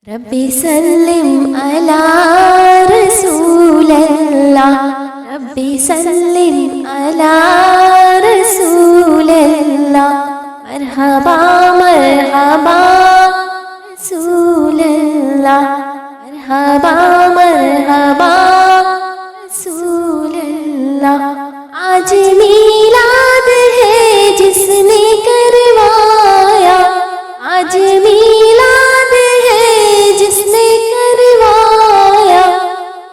ربی سلم علی رسول اللہ، ربی سلم علی رسول اللہ، مرحبا مرحبا رسول اللہ، مرحبا مرحبا رسول اللہ۔ آج میلاد ہے جس نے کروایا، آج میلاد ہے جس نے کروایا،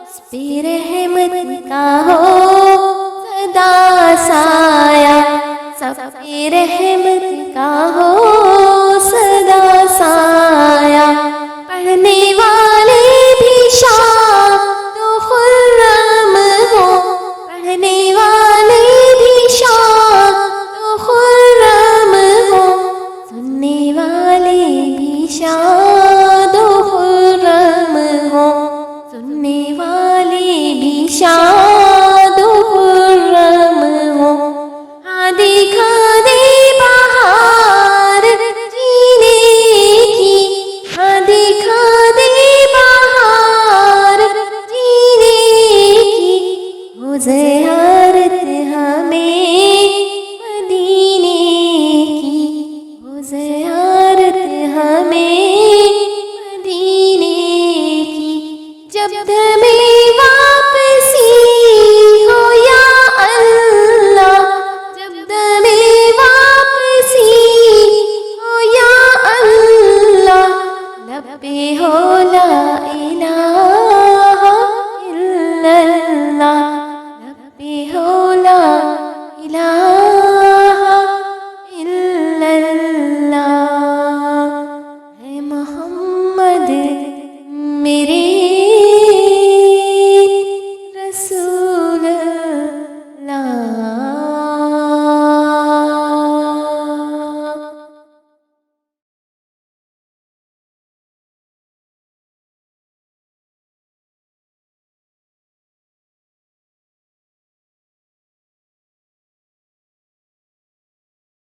اس پہ رحمت کا ہو سدا سایہ، سب پہ رحمت